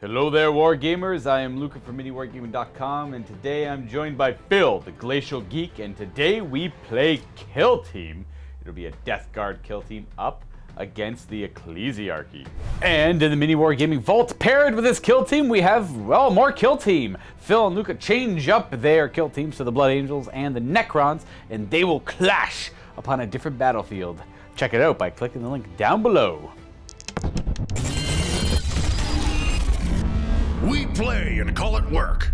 Hello there, Wargamers. I am Luca from MiniWarGaming.com, and today I'm joined by Phil, the Glacial Geek, and today we play Kill Team. It'll be a Death Guard Kill Team up against the Ecclesiarchy. And in the MiniWarGaming Vault, paired with this Kill Team, we have, well, more Kill Team. Phil and Luca change up their Kill Teams to the Blood Angels and the Necrons, and they will clash upon a different battlefield. Check it out by clicking the link down below. We play and call it work.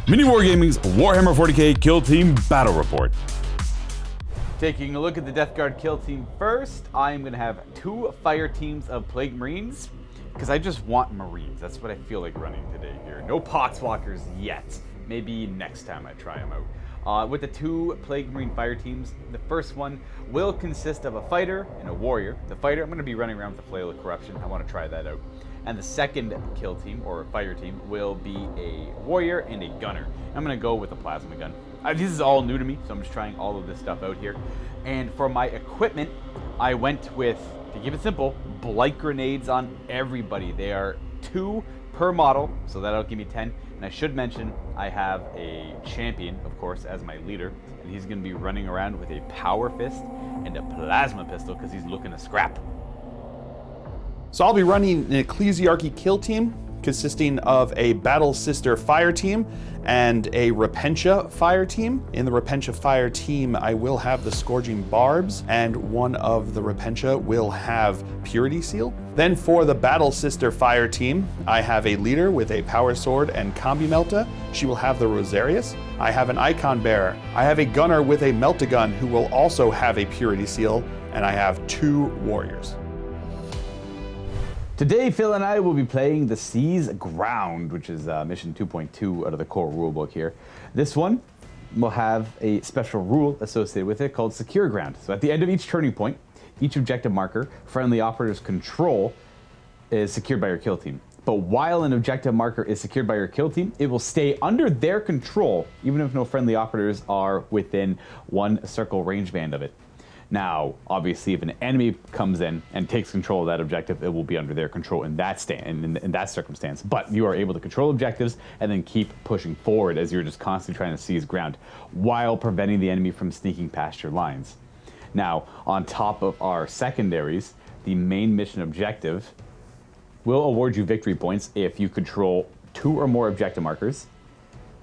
MiniWarGaming's Warhammer 40k Kill Team Battle Report. Taking a look at the Death Guard Kill Team first, I am going to have two fire teams of Plague Marines, because I just want Marines. That's what I feel like running today here. No Poxwalkers yet. Maybe next time I try them out. With the two Plague Marine fire teams, the first one will consist of a fighter and a warrior. The fighter, I'm going to be running around with the Flail of Corruption. I want to try that out. And the second kill team, or fire team, will be a warrior and a gunner. I'm going to go with a plasma gun. This is all new to me, so I'm just trying all of this stuff out here. And for my equipment, I went with, to keep it simple, blight grenades on everybody. They are 2 per model, so that'll give me 10. And I should mention, I have a champion, of course, as my leader. And he's going to be running around with a power fist and a plasma pistol because he's looking to scrap. So I'll be running an Ecclesiarchy kill team consisting of a Battle Sister fire team and a Repentia fire team. In the Repentia fire team, I will have the Scourging Barbs, and one of the Repentia will have Purity Seal. Then for the Battle Sister fire team, I have a leader with a Power Sword and Combi Melta. She will have the Rosarius. I have an Icon Bearer. I have a gunner with a Meltagun who will also have a Purity Seal, and I have 2 warriors. Today, Phil and I will be playing the Seas Ground, which is mission 2.2 out of the core rulebook here. This one will have a special rule associated with it called Secure Ground. So at the end of each turning point, each objective marker friendly operatives control is secured by your kill team. But while an objective marker is secured by your kill team, it will stay under their control, even if no friendly operatives are within 1 circle range band of it. Now, obviously, if an enemy comes in and takes control of that objective, it will be under their control in that in that circumstance. But you are able to control objectives and then keep pushing forward as you're just constantly trying to seize ground while preventing the enemy from sneaking past your lines. Now, on top of our secondaries, the main mission objective will award you victory points if you control 2 or more objective markers,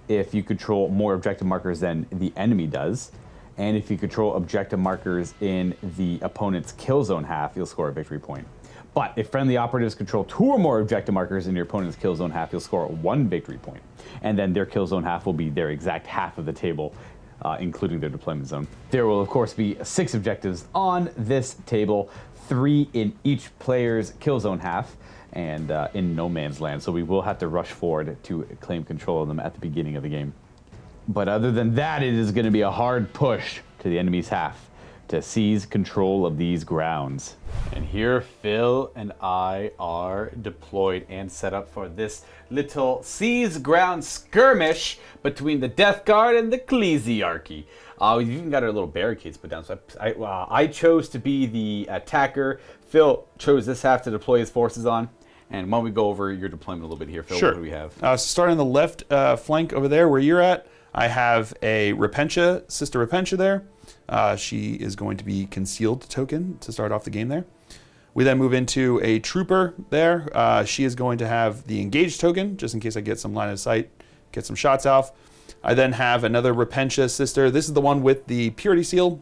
if you control more objective markers than the enemy does, and if you control objective markers in the opponent's kill zone half, you'll score a victory point. But if friendly operatives control 2 or more objective markers in your opponent's kill zone half, you'll score 1 victory point. And then their kill zone half will be their exact half of the table, including their deployment zone. There will, of course, be 6 objectives on this table, 3 in each player's kill zone half, and in no man's land. So we will have to rush forward to claim control of them at the beginning of the game. But other than that, it is going to be a hard push to the enemy's half to seize control of these grounds. And here Phil and I are deployed and set up for this little seize ground skirmish between the Death Guard and the Ecclesiarchy. We've even got our little barricades put down. So I chose to be the attacker. Phil chose this half to deploy his forces on. And why don't we go over your deployment a little bit here, Phil? Sure. What do we have? So starting on the left flank over there where you're at, I have a Repentia, Sister Repentia there. She is going to be concealed token to start off the game there. We then move into a Trooper there. She is going to have the engaged token, just in case I get some line of sight, get some shots off. I then have another Repentia Sister. This is the one with the Purity Seal,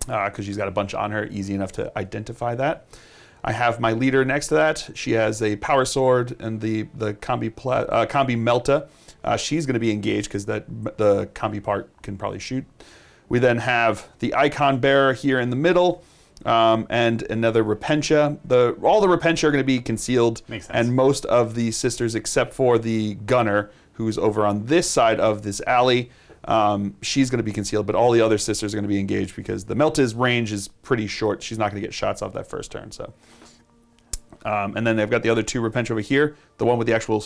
because she's got a bunch on her, easy enough to identify that. I have my leader next to that. She has a Power Sword and the Combi Melta. She's going to be engaged because the Combi part can probably shoot. We then have the Icon Bearer here in the middle, and another Repentia. All the Repentia are going to be concealed, Makes sense. And most of the sisters, except for the Gunner, who's over on this side of this alley, she's going to be concealed, but all the other sisters are going to be engaged because the Melta's range is pretty short. She's not going to get shots off that first turn. So, and then they've got the other 2 Repentia over here. The one with the actual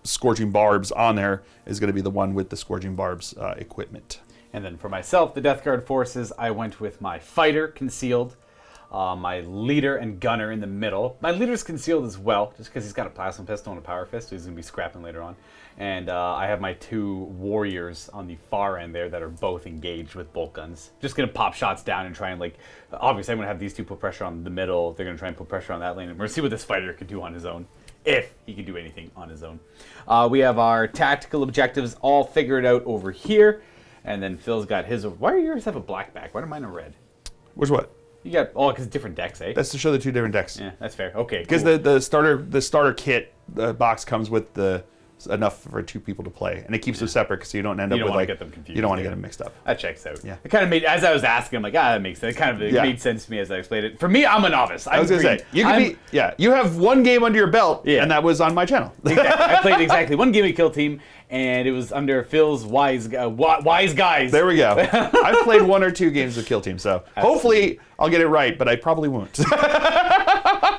Scourging Barbs on there is going to be the one with the Scourging Barbs equipment. And then for myself, the Death Guard forces, I went with my fighter concealed. my leader and gunner in the middle. My leader's concealed as well, just because he's got a plasma pistol and a power fist, so he's going to be scrapping later on. And I have my 2 warriors on the far end there that are both engaged with bolt guns. Just going to pop shots down and try and, like, obviously I'm going to have these 2 put pressure on the middle. They're going to try and put pressure on that lane. And we're going to see what this fighter can do on his own, if he can do anything on his own. We have our tactical objectives all figured out over here. And then Phil's got his. Why do yours have a black back? Why do mine a red? Which what? You got because different decks, eh? That's to show the 2 different decks. Yeah, that's fair. Okay, because cool. the starter kit box comes with enough for 2 people to play, and it keeps them separate because you don't end up with like get them confused. You don't want to get them mixed up. That checks out. Yeah, it kind of made as I was asking, I'm like, that makes sense. It kind of made sense to me as I explained it. For me, I'm a novice. I was gonna say you have 1 game under your belt, and that was on my channel. Exactly. I played exactly 1 game of Kill Team, and it was under Phil's wise guys. There we go. I've played 1 or 2 games of Kill Team, so hopefully I'll get it right, but I probably won't.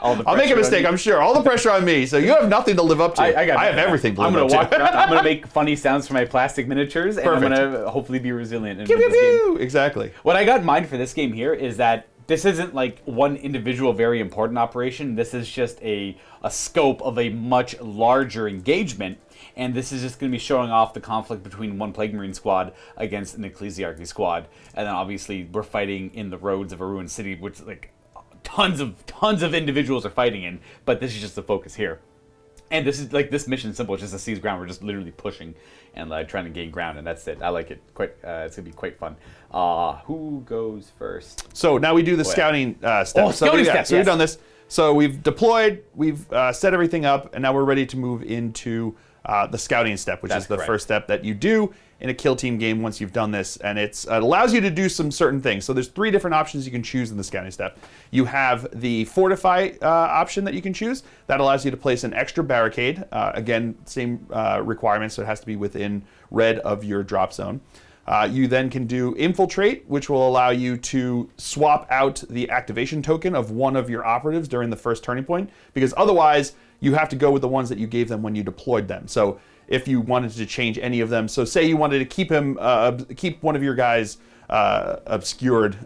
I'll make a mistake, I'm sure. All the pressure on me, so you have nothing to live up to. I have everything to live up to. I'm going to walk around, I'm going to make funny sounds for my plastic miniatures, and I'm going to hopefully be resilient. Pew, pew, pew. Exactly. What I got in mind for this game here is that this isn't like one individual very important operation. This is just a scope of a much larger engagement. And this is just going to be showing off the conflict between 1 Plague Marine squad against an Ecclesiarchy squad. And then obviously we're fighting in the roads of a ruined city, which like tons of individuals are fighting in. But this is just the focus here. And this is like this mission is simple. It's just a seize ground. We're just literally pushing and trying to gain ground, and that's it. I like it. It's gonna be quite fun. Who goes first? So now we do the scouting step. Oh, scouting step. So we've done this. So we've deployed. We've set everything up, and now we're ready to move into the scouting step, which is the first step that you do in a Kill Team game once you've done this, and it allows you to do some certain things. So there's 3 different options you can choose in the scouting step. You have the Fortify option that you can choose. That allows you to place an extra barricade. Again, same requirements, so it has to be within red of your drop zone. You then can do Infiltrate, which will allow you to swap out the activation token of 1 of your operatives during the first turning point, because otherwise you have to go with the ones that you gave them when you deployed them. So if you wanted to change any of them, so say you wanted to keep keep one of your guys obscured,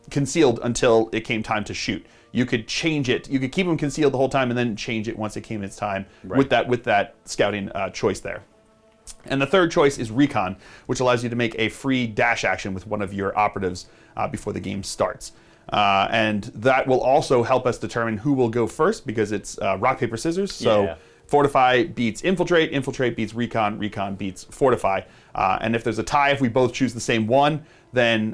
concealed until it came time to shoot, you could change it. You could keep him concealed the whole time and then change it once it came its time with that scouting choice there. And the third choice is Recon, which allows you to make a free dash action with 1 of your operatives before the game starts. And that will also help us determine who will go first, because it's rock, paper, scissors. So Fortify beats Infiltrate, Infiltrate beats Recon, Recon beats Fortify. And if there's a tie, if we both choose the same one, then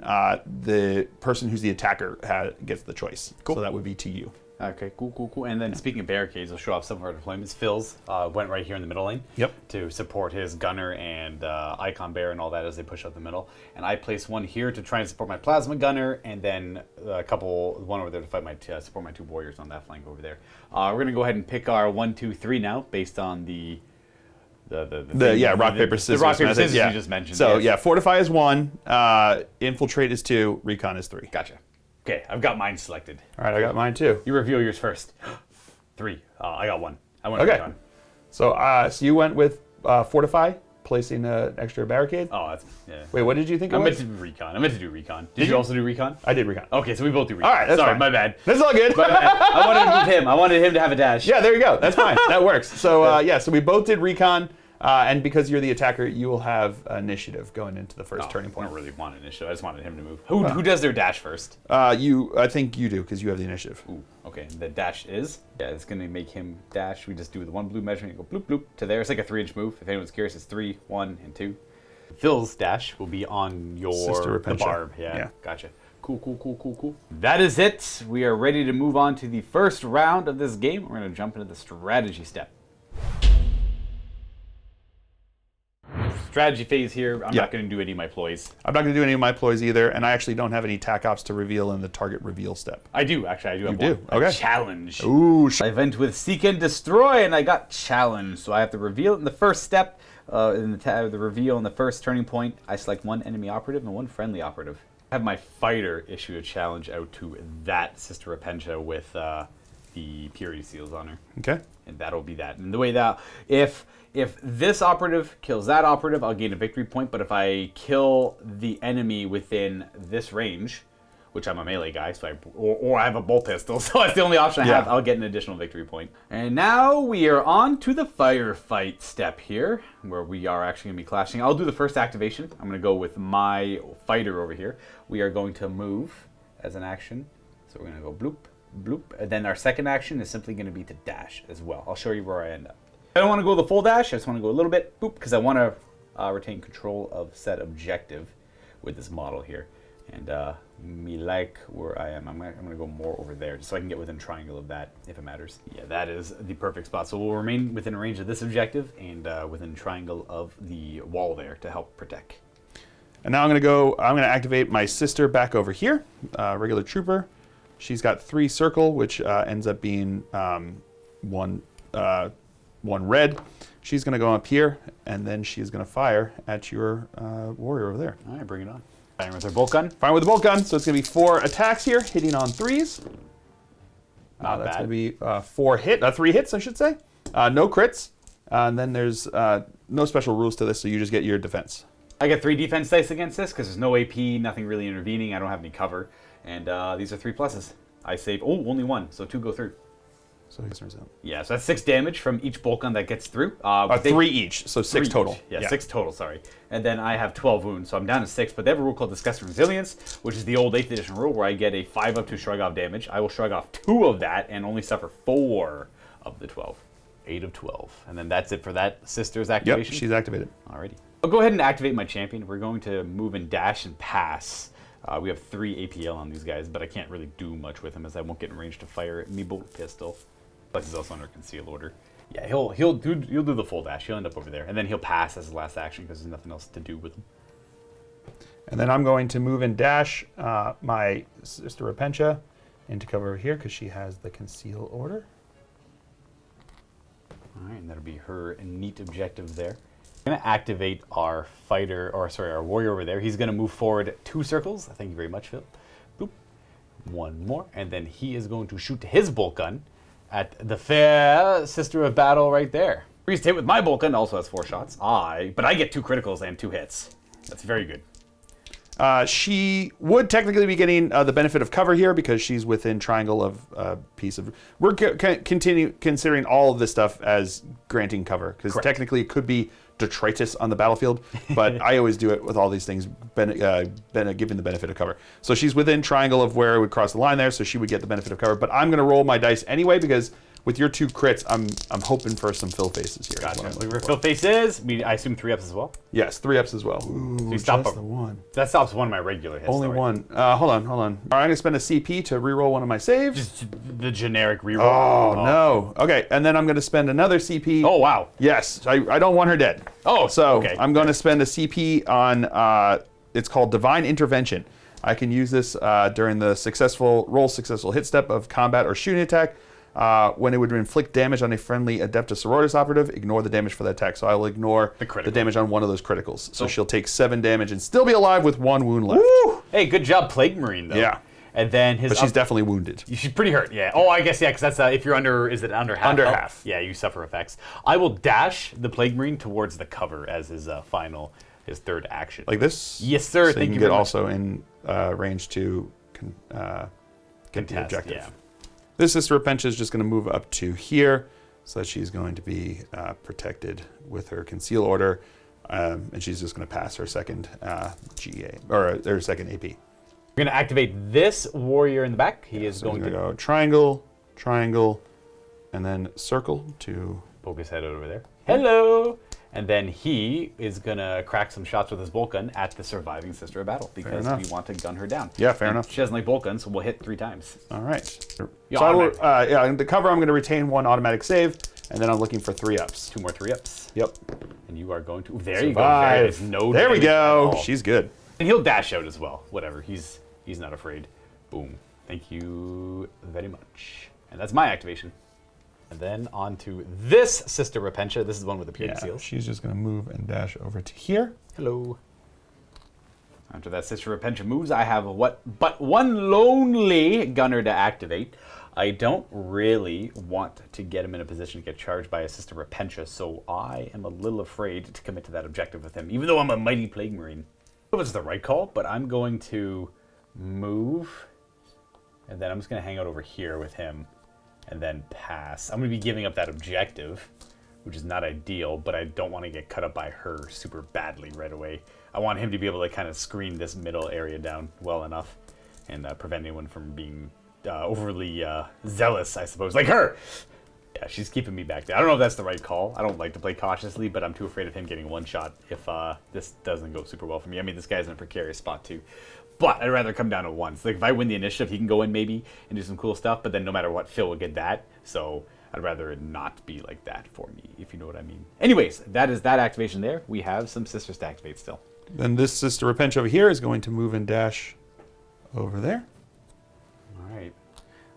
the person who's the attacker gets the choice. Cool. So that would be to you. Okay, cool. And then speaking of barricades, I'll show off some of our deployments. Phil's went right here in the middle lane to support his gunner and icon bear and all that as they push up the middle. And I placed 1 here to try and support my plasma gunner, and then one over there to fight support my 2 warriors on that flank over there. We're gonna go ahead and pick our 1, 2, 3 now based on the rock, paper, scissors. The rock, paper, scissors you just mentioned. So Fortify is 1, Infiltrate is 2, Recon is 3. Gotcha. Okay, I've got mine selected. All right, I got mine too. You reveal yours first. 3. I got 1. I went okay. Recon. So you went with Fortify, placing an extra barricade? Oh, that's Wait, what did you think? I meant to do Recon. I meant to do Recon. Did you also do Recon? I did Recon. Okay, so we both do Recon. All right, that's Sorry, fine. my bad. That's all good. My bad. I wanted to move him. I wanted him to have a dash. Yeah, there you go. That's fine. That works. So so we both did Recon. And because you're the attacker, you will have initiative going into the first turning point. I don't really want initiative. I just wanted him to move. Who does their dash first? I think you do, because you have the initiative. Ooh, okay. The dash is? Yeah, it's going to make him dash. We just do the 1 blue measurement. You go bloop, bloop to there. It's like a 3-inch move. If anyone's curious, it's 3, 1, and 2. Phil's dash will be on the barb. Yeah, gotcha. Cool. That is it. We are ready to move on to the first round of this game. We're going to jump into the strategy step. Strategy phase here. I'm not going to do any of my ploys. I'm not going to do any of my ploys either, and I actually don't have any tac ops to reveal in the target reveal step. I do, actually. I do have one. You do? Okay. A challenge. Ooh. I went with Seek and Destroy, and I got challenged. So I have to reveal it in the first step. In the reveal in the first turning point, I select 1 enemy operative and 1 friendly operative. I have my fighter issue a challenge out to that Sister Repentia with the Purity Seals on her. Okay. And that'll be that. And the way that, if this operative kills that operative, I'll gain a victory point. But if I kill the enemy within this range, which I'm a melee guy, so or I have a bolt pistol, so that's the only option I have. I'll get an additional victory point. And now we are on to the firefight step here, where we are actually going to be clashing. I'll do the first activation. I'm going to go with my fighter over here. We are going to move as an action. So we're going to go bloop, bloop. And then our second action is simply going to be to dash as well. I'll show you where I end up. I don't want to go the full dash. I just want to go a little bit, boop, because I want to retain control of said objective with this model here. And me like where I am. I'm gonna go more over there just so I can get within triangle of that if it matters. Yeah, that is the perfect spot. So we'll remain within range of this objective and within triangle of the wall there to help protect. And now I'm gonna activate my sister back over here, regular trooper. She's got 3 circle, which ends up being one red. She's gonna go up here, and then she's gonna fire at your warrior over there. All right, bring it on. Firing with her bolt gun. Firing with the bolt gun, so it's going to be 4 attacks here, hitting on 3s. Not that's bad. going to be 3 hits, I should say. No crits. And then there's no special rules to this, so you just get your defense. I get 3 defense dice against this because there's no AP, nothing really intervening. I don't have any cover. And these are 3 pluses. I save, only 1, so 2 go through. So he turns out. Yeah, so that's 6 damage from each bolt gun that gets through. 3 each, so 6 total. Each. Yeah, 6 total, sorry. And then I have 12 wounds, so I'm down to 6. But they have a rule called Disgusting Resilience, which is the old 8th edition rule where I get a 5 up to shrug off damage. I will shrug off 2 of that and only suffer 4 of the 12. 8 of 12. And then that's it for that sister's activation? Yep, she's activated. Alrighty. I'll go ahead and activate my champion. We're going to move and dash and pass. We have 3 APL on these guys, but I can't really do much with them as I won't get in range to fire me bolt pistol. Plus he's also under conceal order. Yeah, he'll do the full dash. He'll end up over there, and then he'll pass as his last action because there's nothing else to do with him. And then I'm going to move and dash my sister Repentia into cover over here because she has the conceal order. All right, and that'll be her neat objective there. I'm gonna activate our fighter, or sorry, our warrior over there. He's gonna move forward 2 circles. Thank you very much, Phil. Boop. 1 more, and then he is going to shoot his bolt gun at the fair sister of battle right there. Priest hit with my bolt gun, also has 4 shots. But I get 2 criticals and 2 hits. That's very good. She would technically be getting the benefit of cover here because she's within triangle of a piece of... We're continue considering all of this stuff as granting cover because technically it could be detritus on the battlefield, but I always do it with all these things, giving the benefit of cover. So she's within triangle of where it would cross the line there, so she would get the benefit of cover. But I'm going to roll my dice anyway because with your 2 crits, I'm hoping for some fill faces here. Gotcha. Where fill face is, I assume 3 ups as well? Yes, 3 ups as well. Ooh, so you stop just the 1. That stops 1 of my regular hits. Only 1. Hold on. All right, I'm going to spend a CP to reroll 1 of my saves. Just the generic reroll. Oh, no. Okay, and then I'm going to spend another CP. Oh, wow. Yes, I don't want her dead. Oh, so okay. I'm going to spend a CP on, it's called Divine Intervention. I can use this during the successful hit step of combat or shooting attack. When it would inflict damage on a friendly Adeptus Sororitas operative, ignore the damage for that attack. So I will ignore the damage on one of those criticals. So she'll take 7 damage and still be alive with 1 wound left. Woo! Hey, good job, Plague Marine, though. Yeah. And then his... But she's definitely wounded. She's pretty hurt, yeah. Oh, I guess, yeah, because that's, if you're under, is it under half? Under half. Yeah, you suffer effects. I will dash the Plague Marine towards the cover as his his 3rd action. Like this? Yes, sir. So Thank you get very much. also in range to get the objective. Yeah. This Sister Repentia is just going to move up to here, so that she's going to be protected with her conceal order, and she's just going to pass her second GA or her second AP. We're going to activate this warrior in the back. He is going to go triangle, triangle, and then circle to poke his head over there. Hello. And then he is going to crack some shots with his bolt gun at the surviving sister of battle because we want to gun her down. Yeah, fair enough. She doesn't like bolt guns, so we'll hit 3 times. All right. Yeah, so I will, in the cover, I'm going to retain 1 automatic save, and then I'm looking for 3 ups. 2 more 3 ups. Yep. And you are going to... There Survive. you go. There is no There we damage go. at all. She's good. And he'll dash out as well. Whatever. He's not afraid. Boom. Thank you very much. And that's my activation. And then on to this Sister Repentia. This is the one with the period seals. She's just going to move and dash over to here. Hello. After that Sister Repentia moves, I have but 1 lonely gunner to activate. I don't really want to get him in a position to get charged by a Sister Repentia, so I am a little afraid to commit to that objective with him, even though I'm a mighty Plague Marine. I don't know if it's the right call, but I'm going to move, and then I'm just going to hang out over here with him, and then pass. I'm going to be giving up that objective, which is not ideal, but I don't want to get cut up by her super badly right away. I want him to be able to kind of screen this middle area down well enough and prevent anyone from being overly zealous, I suppose, like her. Yeah, she's keeping me back there. I don't know if that's the right call. I don't like to play cautiously, but I'm too afraid of him getting one shot if this doesn't go super well for me. I mean, this guy's in a precarious spot too. But I'd rather come down to once. Like, if I win the initiative, he can go in maybe and do some cool stuff, but then no matter what, Phil will get that. So I'd rather it not be like that for me, if you know what I mean. Anyways, that is that activation there. We have some sisters to activate still. Then this Sister Repench over here is going to move and dash over there. All right.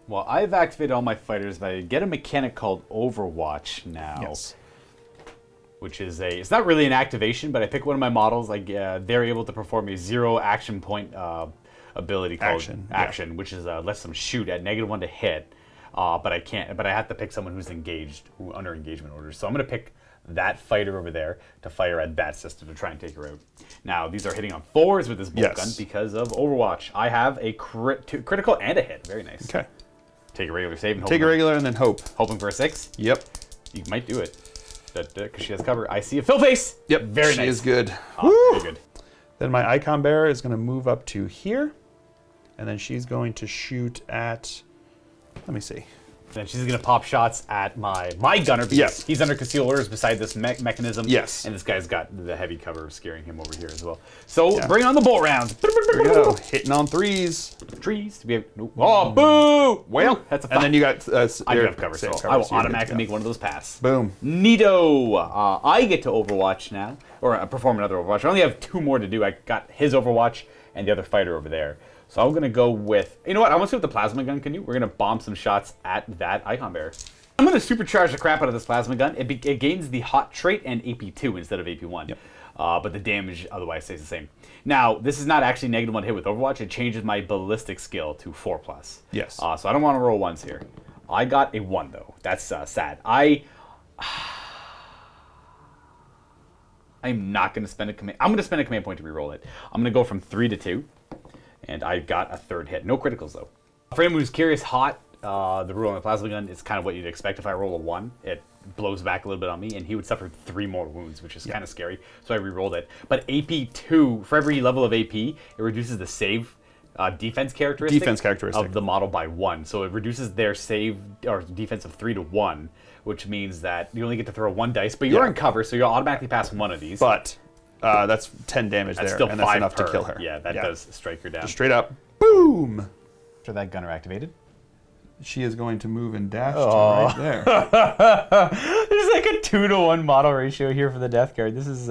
Well, I've activated all my fighters, but I get a mechanic called Overwatch now. Yes. Which is it's not really an activation, but I pick one of my models. Like they're able to perform a 0 action point ability called Action, which is lets them shoot at -1 to hit. But I can't. But I have to pick someone who's engaged, under engagement orders. So I'm going to pick that fighter over there to fire at that sister to try and take her out. Now these are hitting on 4s with this bolt gun because of Overwatch. I have a critical and a hit. Very nice. Okay. Take a regular save and take a regular and then hope. Hoping for a 6. Yep. You might do it. Because she has cover. I see a Phil face. Yep. Very nice. She is good. Very good. Then my icon bearer is going to move up to here, and then she's going to shoot at. Let me see. Then she's going to pop shots at my gunner because he's under concealed orders beside this mechanism. Yes. And this guy's got the heavy cover scaring him over here as well. So bring on the bolt rounds. There we go. Hitting on 3s. Trees. We have, oh, boo! Well, that's a and then you got. I do have cover, so I will automatically make one of those pass. Boom. Neato. I get to Overwatch now, or perform another Overwatch. I only have 2 more to do. I got his Overwatch and the other fighter over there. So I'm going to go with, you know what, I want to see what the plasma gun can do. We're going to bomb some shots at that icon bearer. I'm going to supercharge the crap out of this plasma gun. It gains the hot trait and AP2 instead of AP1. Yep. But the damage otherwise stays the same. Now, this is not actually -1 hit with Overwatch. It changes my ballistic skill to 4+. Yes. So I don't want to roll 1s here. I got a 1, though. That's sad. I'm not going to spend a command. I'm going to spend a command point to reroll it. I'm going to go from 3 to 2. And I got a 3rd hit. No criticals, though. For anyone who's curious, hot, the rule on the plasma gun is kind of what you'd expect. If I roll a 1, it blows back a little bit on me, and he would suffer 3 more wounds, which is kind of scary. So I re-rolled it. But AP2, for every level of AP, it reduces the save defense characteristic of the model by 1. So it reduces their save or defense of 3 to 1, which means that you only get to throw 1 dice, but you're in cover, so you'll automatically pass 1 of these. But that's 10 damage that's there, still and 5 that's enough per. to kill her. Yeah, that does strike her down. Just straight up, boom! After that gunner activated. She is going to move and dash to right there. There's like a 2-to-1 model ratio here for the death card. This is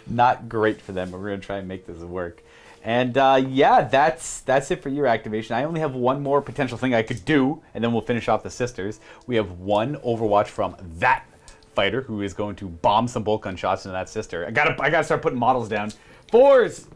not great for them, but we're going to try and make this work. And yeah, that's it for your activation. I only have 1 more potential thing I could do, and then we'll finish off the sisters. We have 1 Overwatch from that fighter who is going to bomb some bolt gun shots into that sister. I gotta start putting models down. 4s.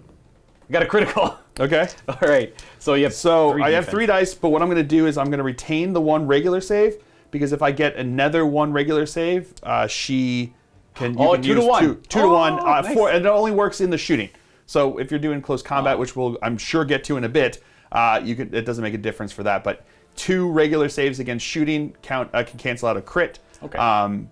I got a critical. Okay. All right. So you have. I have 3 dice, but what I'm going to do is I'm going to retain the 1 regular save because if I get another 1 regular save, she can. You can 2 use to 1. 2 to 1. Nice. 4, and it only works in the shooting. So if you're doing close combat, which we'll I'm sure get to in a bit, it doesn't make a difference for that. But 2 regular saves against shooting can cancel out a crit. Okay.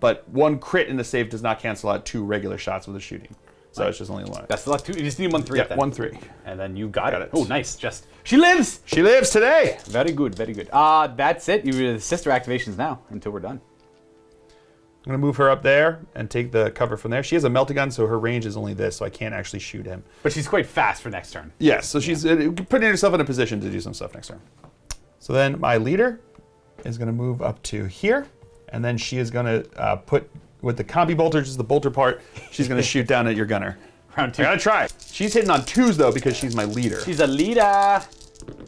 But 1 crit in the save does not cancel out 2 regular shots with a shooting. So it's just only 1. That's the 2. You just need 1 3. Yeah, 1 3. And then you got it. Oh, nice. She lives. She lives today. Very good. Very good. That's it. You sister activations now until we're done. I'm going to move her up there and take the cover from there. She has a melta gun, so her range is only this, so I can't actually shoot him. But she's quite fast for next turn. Yes, so she's putting herself in a position to do some stuff next turn. So then my leader is going to move up to here, and then she is going to put, with the combi bolter, which is the bolter part, she's going to shoot down at your gunner. Round 2. I got to try. She's hitting on 2s, though, because she's my leader. She's a leader.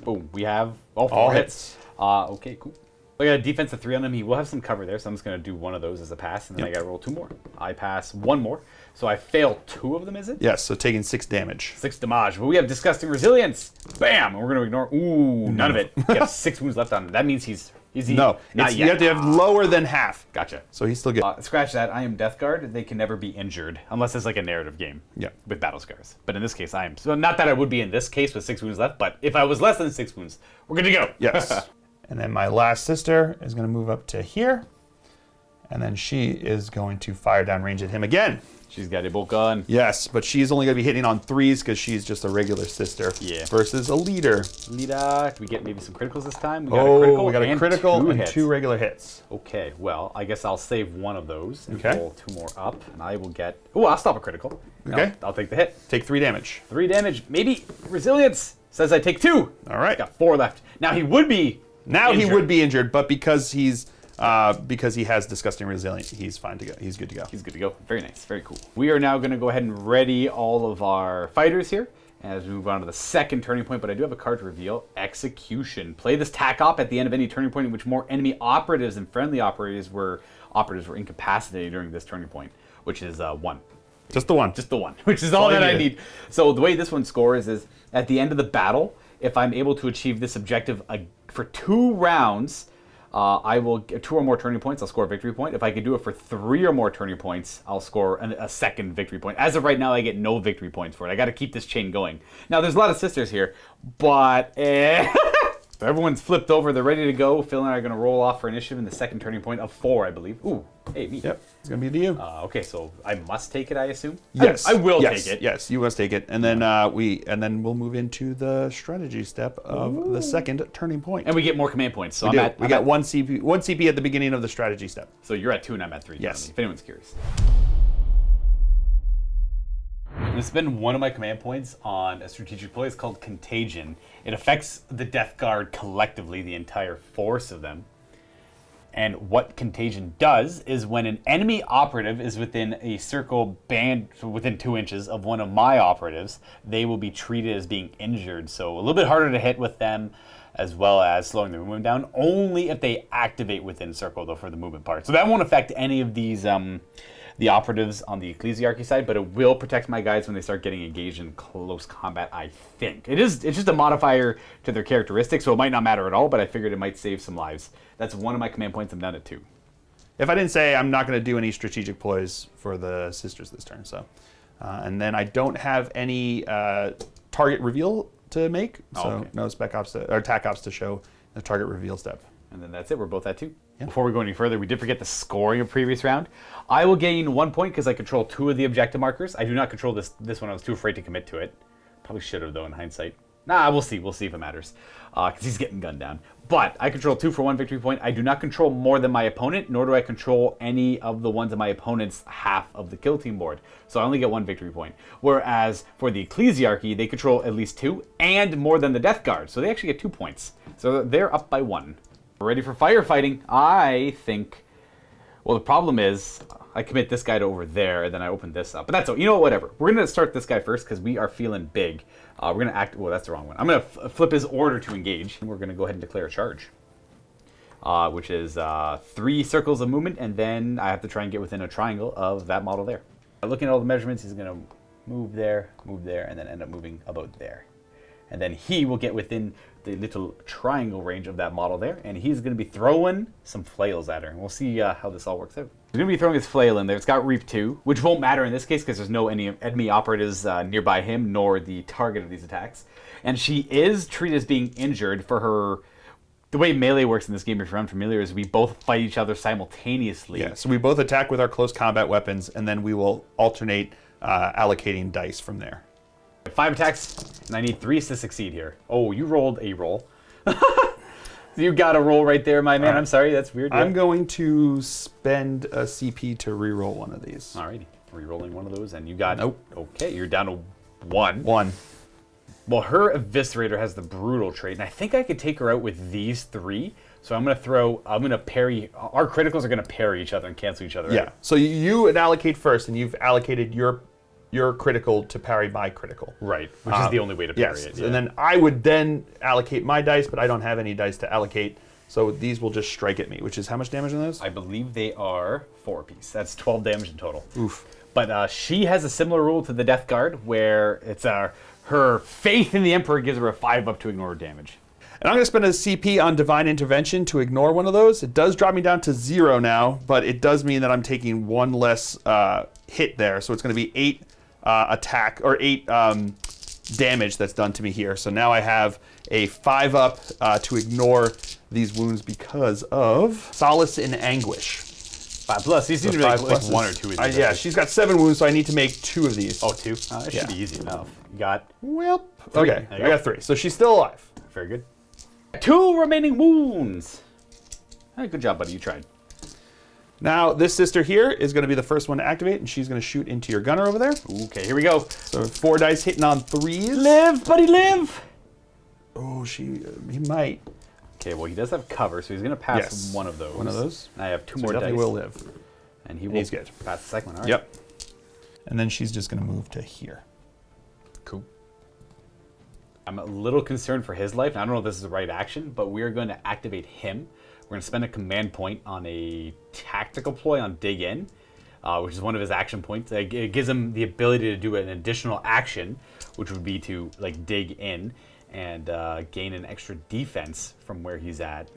Boom. We have all hits. Okay, cool. We got a defense of 3 on him. He will have some cover there, so I'm just going to do 1 of those as a pass, and then I got to roll 2 more. I pass 1 more, so I fail 2 of them, is it? Yes, so taking 6 damage. 6 damage, but we have disgusting resilience. Bam! And we're going to ignore. Ooh, none of it. We have 6 wounds left on him. That means he's Is he? No, Not you yet. have to have lower than half. Gotcha. So he's still good. Scratch that. I am Death Guard. They can never be injured unless it's like a narrative game. Yeah. With battle scars. But in this case, I am. So not that I would be in this case with 6 wounds left, but if I was less than 6 wounds, we're good to go. Yes. And then my last sister is going to move up to here. And then she is going to fire downrange at him again. She's got a bolt gun. Yes, but she's only going to be hitting on 3s because she's just a regular sister. Yeah. Versus a leader. Lita. Do we get maybe some criticals this time? We got a critical and 2 regular hits. Okay, well, I guess I'll save one of those and Okay. roll 2 more up, and I will get... Oh, I'll stop a critical. Okay. I'll take the hit. Take 3 damage. 3 damage. Maybe resilience says I take 2. All right. Got 4 left. Now he would be Now he injured. would be injured, but because he has disgusting resilience, he's fine to go. He's good to go. He's good to go. Very nice. Very cool. We are now going to go ahead and ready all of our fighters here as we move on to the second turning point, but I do have a card to reveal. Execution. Play this tack op at the end of any turning point in which more enemy operatives and friendly operatives were incapacitated during this turning point, which is 1. Just the one. Just the 1, which is all that I need. So the way this one scores is at the end of the battle, if I'm able to achieve this objective for 2 rounds, I will get 2 or more turning points. I'll score a victory point. If I can do it for 3 or more turning points, I'll score a second victory point. As of right now, I get no victory points for it. I got to keep this chain going. Now, there's a lot of sisters here, but so everyone's flipped over. They're ready to go. Phil and I are going to roll off for initiative in the second turning point of 4, I believe. Ooh, hey, me. Yep, it's gonna be to you. Okay, so I must take it, I assume. Yes, I will take it. Yes, you must take it, and then we'll move into the strategy step of the second turning point. And we get more command points. So we I'm got 1 CP at the beginning of the strategy step. So you're at 2 and I'm at 3. Yes. Currently, if anyone's curious. I'm going to spend one of my command points on a strategic play. It's called Contagion. It affects the Death Guard collectively, the entire force of them. And what Contagion does is when an enemy operative is within a circle band, within 2 inches of one of my operatives, they will be treated as being injured. So a little bit harder to hit with them, as well as slowing the movement down, only if they activate within circle, though, for the movement part. So that won't affect any of these the operatives on the Ecclesiarchy side, but it will protect my guys when they start getting engaged in close combat, I think. It's just a modifier to their characteristics, so it might not matter at all, but I figured it might save some lives. That's one of my command points. I'm down at 2. If I didn't say, I'm not going to do any strategic ploys for the sisters this turn. So, and then I don't have any target reveal to make, so no spec ops or attack ops to show the target reveal step. And then that's it. We're both at 2. Yeah. Before we go any further, we did forget the scoring of previous round. I will gain 1 point because I control 2 of the objective markers. I do not control this one. I was too afraid to commit to it. Probably should have, though, in hindsight. Nah, we'll see. We'll see if it matters. Because he's getting gunned down. But I control 2 for 1 victory point. I do not control more than my opponent, nor do I control any of the ones on my opponent's half of the kill team board. So I only get 1 victory point. Whereas for the Ecclesiarchy, they control at least 2 and more than the Death Guard. So they actually get 2 points. So they're up by 1. We're ready for firefighting. I think... Well, the problem is I commit this guy to over there, and then I open this up. But that's... You know what? Whatever. We're going to start this guy first because we are feeling big. We're going to act... Well, that's the wrong one. I'm going to flip his order to engage. And we're going to go ahead and declare a charge. Which is 3 circles of movement, and then I have to try and get within a triangle of that model there. Looking at all the measurements, he's going to move there, and then end up moving about there. And then he will get within the little triangle range of that model there, and he's going to be throwing some flails at her. And we'll see how this all works out. He's going to be throwing his flail in there. It's got Reap 2, which won't matter in this case because there's no enemy operatives nearby him, nor the target of these attacks. And she is treated as being injured for her... The way melee works in this game, if you're unfamiliar, is we both fight each other simultaneously. Yeah, so we both attack with our close combat weapons, and then we will alternate allocating dice from there. 5 attacks, and I need 3 to succeed here. Oh, you rolled a roll. You got a roll right there, my man. I'm sorry, that's weird. I'm going to spend a CP to reroll one of these. Alrighty, rerolling one of those, and you got... Nope. Okay, you're down to 1. 1. Well, her Eviscerator has the Brutal trait, and I think I could take her out with these 3. So I'm going to parry... Our criticals are going to parry each other and cancel each other out. Yeah, so you would allocate first, and you've allocated your critical to parry my critical. Right, which is the only way to parry it. Yeah. And then I would then allocate my dice, but I don't have any dice to allocate, so these will just strike at me, which is how much damage on those? I believe they are 4 apiece. That's 12 damage in total. Oof. But she has a similar rule to the Death Guard, where it's her faith in the Emperor gives her a 5 up to ignore damage. And I'm going to spend a CP on Divine Intervention to ignore one of those. It does drop me down to 0 now, but it does mean that I'm taking 1 less hit there. So it's going to be 8 attack, or 8 damage that's done to me here. So now I have a 5-up to ignore these wounds because of Solace in Anguish. 5+. You seem to make like 1 or 2 of these. Yeah, she's got 7 wounds, so I need to make 2 of these. Oh, 2? That should be easy enough. You got... Well, okay, I got 3. So she's still alive. Very good. 2 remaining wounds. Hey, good job, buddy. You tried. Now, this sister here is going to be the first one to activate, and she's going to shoot into your gunner over there. Okay, here we go. So 4 dice hitting on 3s. Live, buddy, live! Oh, he might. Okay, well, he does have cover, so he's going to pass one of those. One of those. And I have 2 So more he dice. definitely will live. And he will he's good. pass the second one. All right. Yep. And then she's just going to move to here. Cool. I'm a little concerned for his life. I don't know if this is the right action, but we're going to activate him. We're going to spend a command point on a tactical ploy on Dig In, which is one of his action points. It gives him the ability to do an additional action, which would be to like dig in and gain an extra defense from where he's at.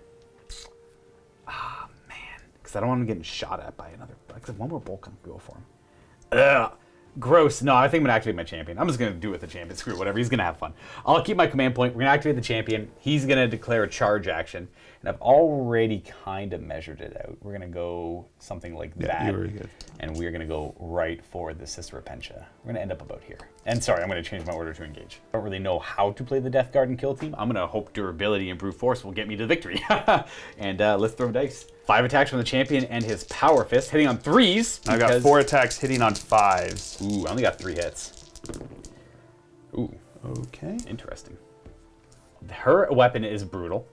Ah, man. Because I don't want him getting shot at by another. Because one more bolt can go for him. Ugh. Gross. No, I think I'm going to activate my champion. I'm just going to do it with the champion. Screw it, whatever. He's going to have fun. I'll keep my command point. We're going to activate the champion. He's going to declare a charge action. And I've already kind of measured it out. We're going to go something like that. Yeah, very good. And we're going to go right for the Sister Repentia. We're going to end up about here. And sorry, I'm going to change my order to engage. I don't really know how to play the Death Guard and kill team. I'm going to hope durability and brute force will get me to victory. And let's throw dice. 5 attacks from the champion and his power fist, hitting on 3s. I've got 4 attacks hitting on 5s. Ooh, I only got 3 hits. Ooh. Okay. Interesting. Her weapon is brutal.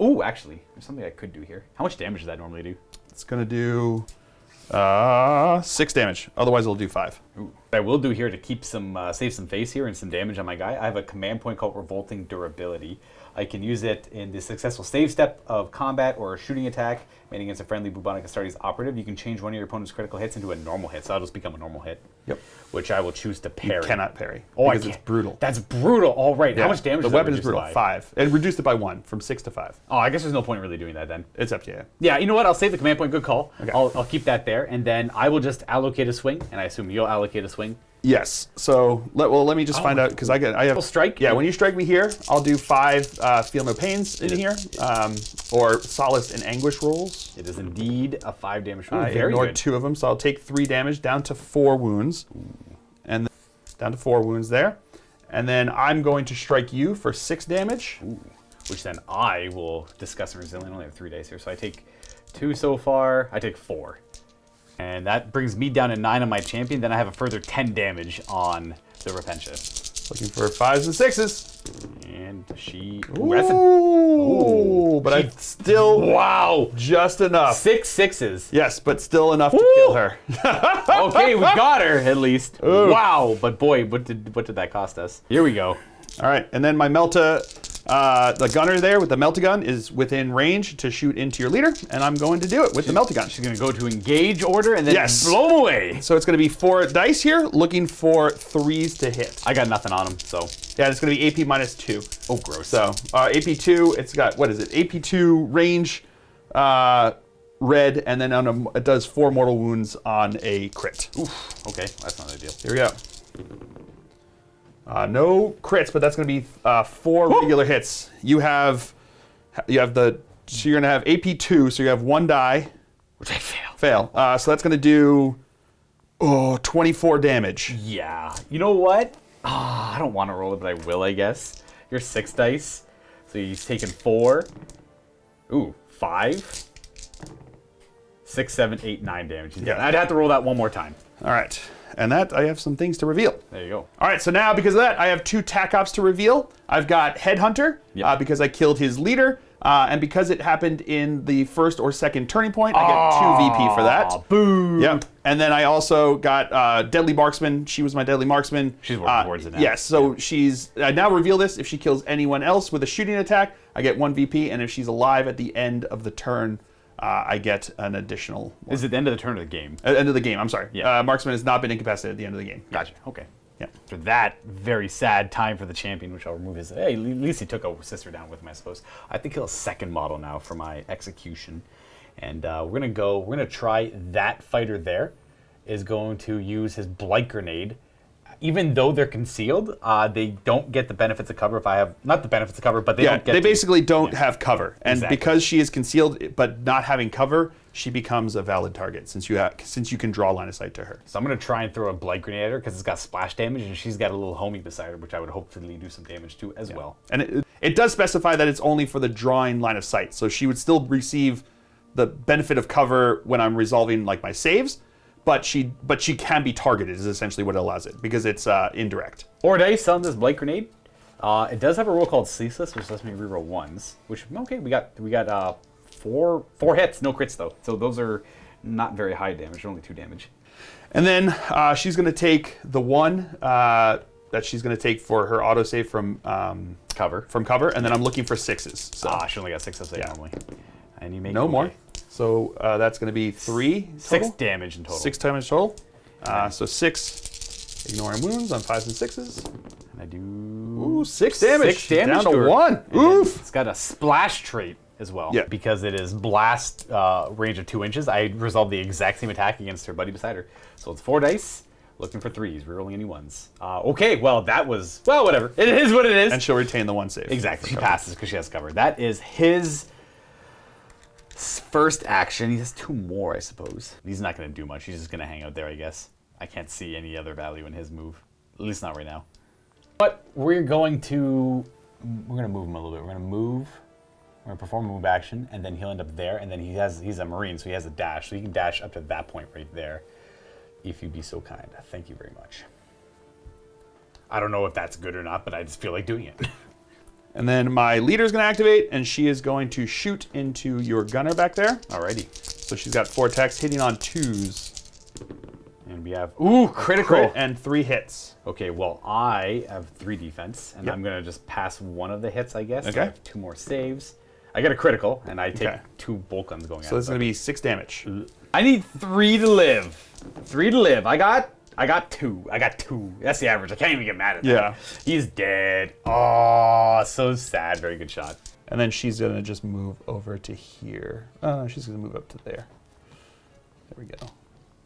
Ooh, actually, there's something I could do here. How much damage does that normally do? It's going to do 6 damage. Otherwise, it'll do 5. Ooh. What I will do here to keep some, save some face here and some damage on my guy, I have a command point called Revolting Durability. I can use it in the successful save step of combat or a shooting attack made against a friendly bubonic Astartes operative. You can change one of your opponent's critical hits into a normal hit, so that'll just become a normal hit. Yep. Which I will choose to parry. You cannot parry. Oh, because it's brutal. That's brutal. All right. Yeah. How much damage The does that weapon is reduce brutal. by? 5. It reduced it by 1, from 6 to 5. Oh, I guess there's no point really doing that then. It's up to you. Yeah, you know what? I'll save the command point. Good call. Okay. I'll keep that there, and then I will just allocate a swing, and I assume you'll allocate a swing. Yes. So let me just find out, because I have strike. Yeah, when you strike me here, I'll do 5 feel no pains in here, or solace and anguish rolls. It is indeed a 5 damage roll. I Very ignored good. 2 of them, so I'll take 3 damage down to 4 wounds, and then down to 4 wounds there, and then I'm going to strike you for 6 damage. Ooh. Which then I will discuss in resilient. I only have 3 dice here, so I take 2 so far. I take 4. And that brings me down to 9 on my champion. Then I have a further 10 damage on the Repentia. Looking for 5s and 6s. And she... Ooh, that's but I still... Wow! Just enough. 6 6s. Yes, but still enough to kill her. Okay, we got her, at least. Ooh. Wow, but boy, what did that cost us? Here we go. All right, and then my Melta... the gunner there with the Meltagun is within range to shoot into your leader, and I'm going to do it with the Meltagun. She's going to go to engage order and then blow him away. So it's going to be 4 dice here, looking for 3s to hit. I got nothing on him, so. Yeah, it's going to be AP minus 2. Oh, gross. So AP 2, it's got, what is it? AP 2 range, red, and then it does 4 mortal wounds on a crit. Oof. Okay, that's not ideal. Here we go. No crits, but that's going to be 4 regular hits. You have so you're going to have AP 2, so you have 1 die. Which I fail. So that's going to do 24 damage. Yeah. You know what? I don't want to roll it, but I will, I guess. You're 6 dice, so he's taken 4. Ooh, 5. 6, 7, 8, 9 damage. Yeah. I'd have to roll that one more time. All right. And that, I have some things to reveal. There you go. All right, so now, because of that, I have 2 TAC ops to reveal. I've got Headhunter, because I killed his leader, and because it happened in the first or second turning point, I get 2 VP for that. Boo! Yep. And then I also got Deadly Marksman. She was my Deadly Marksman. She's working towards it now. Yes, so I now reveal this. If she kills anyone else with a shooting attack, I get 1 VP, and if she's alive at the end of the turn, I get an additional 1. Is it the end of the turn of the game? End of the game, I'm sorry. Yeah. Marksman has not been incapacitated at the end of the game. Gotcha. Okay. Yeah. After that very sad time for the champion, which I'll remove his. Hey, at least he took a sister down with him, I suppose. I think he'll second model now for my execution, and we're gonna try that fighter there. Is going to use his blight grenade. Even though they're concealed, they don't get the benefits of cover if I have... Not the benefits of cover, but they don't get... They basically don't have cover. And Exactly. because she is concealed, but not having cover, she becomes a valid target since you can draw line of sight to her. So I'm going to try and throw a blight grenade at her because it's got splash damage, and she's got a little homie beside her, which I would hopefully do some damage to as well. And it does specify that it's only for the drawing line of sight. So she would still receive the benefit of cover when I'm resolving like my saves, but she can be targeted is essentially what it allows it because it's indirect. 4 dice on this blight grenade. It does have a roll called Ceaseless, which lets me reroll ones. Which okay, we got four hits, no crits though. So those are not very high damage. They're only 2 damage. And then she's going to take the one that she's going to take for her autosave from cover, and then I'm looking for 6s. So. She only got 6 of save normally. And you make no more. So that's going to be 3 total. 6 damage in total. 6 damage total. So 6 ignoring wounds on 5s and 6s. And I do... Ooh, 6 damage. 6 damage down to 1. And Oof. it's got a splash trait as well. Yeah. Because it is blast range of 2 inches. I resolved the exact same attack against her buddy beside her. So it's 4 dice. Looking for 3s, rerolling any 1s. Okay, well, that was... Well, whatever. It is what it is. And she'll retain the 1 save. Exactly. She passes because she has cover. That is his... first action. He has 2 more, I suppose. He's not going to do much. He's just going to hang out there, I guess. I can't see any other value in his move. At least not right now. But we're going to move him a little bit. We're going to move. We're going to perform a move action, and then he'll end up there. And then he's a Marine, so he has a dash. So he can dash up to that point right there, if you'd be so kind. Thank you very much. I don't know if that's good or not, but I just feel like doing it. And then my leader is going to activate, and she is going to shoot into your gunner back there. Alrighty. So she's got 4 attacks, hitting on 2s. And we have, ooh, critical. Crit and 3 hits. Okay, well, I have 3 defense, and I'm going to just pass one of the hits, I guess. Okay. So I have 2 more saves. I get a critical, and I take Okay. 2 bolt guns going at it. So this is going to be 6 damage. I need 3 to live. 3 to live. I got 2. I got 2. That's the average. I can't even get mad at that. Yeah. He's dead. Oh, so sad. Very good shot. And then she's going to just move over to here. She's going to move up to there. There we go.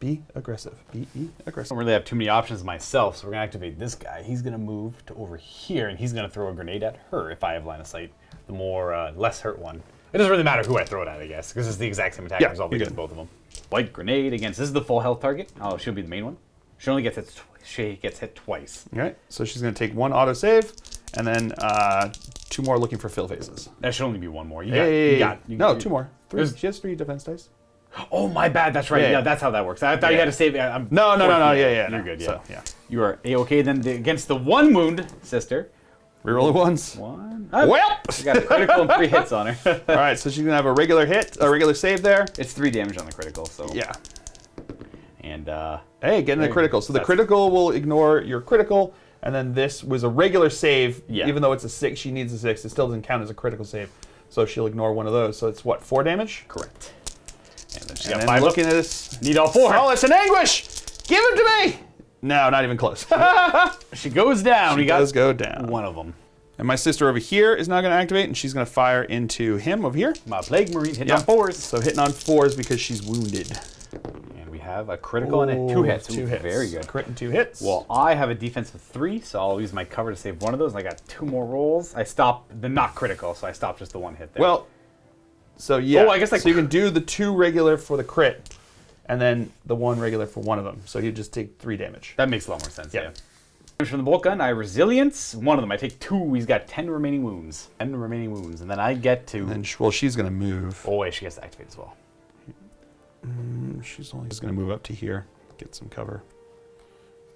Be aggressive. Be aggressive. I don't really have too many options myself, so we're going to activate this guy. He's going to move to over here, and he's going to throw a grenade at her if I have line of sight. The more, less hurt one. It doesn't really matter who I throw it at, I guess, because it's the exact same attack result against both of them. White grenade against, this is the full health target. Oh, she'll be the main one. She only gets hit twice. All right. So she's going to take 1 auto save, and then 2 more looking for fill phases. That should only be 1 more. No, 2 more. 3. She has 3 defense dice. Oh, my bad. That's right. Yeah, that's how that works. I thought you had to save. No. Yeah. You're good. Yeah. So, yeah. You are A-okay. Then against the 1 wound sister. Reroll the 1s. 1. Well, I got a critical and 3 hits on her. all right. So she's gonna have a regular hit, a regular save there. It's 3 damage on the critical. So Yeah. And hey, getting a critical. So the critical will ignore your critical, and then this was a regular save. Yeah. Even though it's a 6, she needs a 6. It still doesn't count as a critical save. So she'll ignore one of those. So it's what, 4 damage? Correct. And then she And got then 5 looking up. at this. Need all 4. Oh, it's an anguish! Give him to me! No, not even close. She goes down. She does go down. 1 of them. And my sister over here is now going to activate, and she's going to fire into him over here. My Plague Marine hitting on 4s. So hitting on 4s because she's wounded. And we have a critical and 2 hits. 2 Ooh, hits. Very good. Crit and 2 hits. Well, I have a defense of 3, so I'll use my cover to save 1 of those. And I got 2 more rolls. I stopped the not critical, so I stopped just the 1 hit there. Well, so yeah. Oh, I guess so you can do the 2 regular for the crit, and then the 1 regular for one of them. So you just take 3 damage. that makes a lot more sense. Yeah. Damage from the bolt gun. I have resilience. 1 of them. I take 2. He's got 10 remaining wounds. 10 remaining wounds, and then I get to. And then, well, she's going to move. Oh wait, she gets to activate as well. She's only just going to move up to here, get some cover.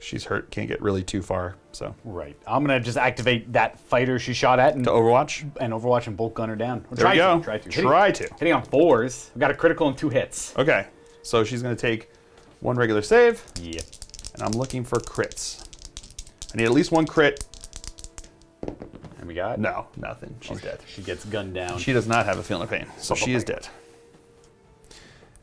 She's hurt, can't get really too far. So Right. I'm gonna just activate that fighter she shot at and to Overwatch. Overwatch and bolt gun her down. There we go. Try to. Try to. Hitting on 4s. We got a critical and 2 hits. Okay, so she's going to take 1 regular save, Yep. and I'm looking for crits. I need at least 1 crit. And we got. No, nothing. She's dead. She gets gunned down. She does not have a feeling of pain, so she is dead.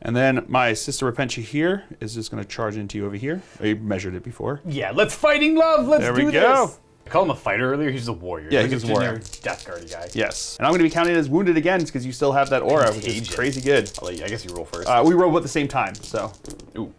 And then my Sister Repentia here is just going to charge into you over here. I measured it before. Yeah, let's fighting love. Let's There do we this. go. I called him a fighter earlier. He's a warrior. Yeah, Like he's a a warrior. generic Death Guardy guy. Yes. And I'm going to be counting as wounded again because you still have that aura, which is Contagion. crazy good. I'll let you, I guess you roll first. We roll at the same time, so. Ooh.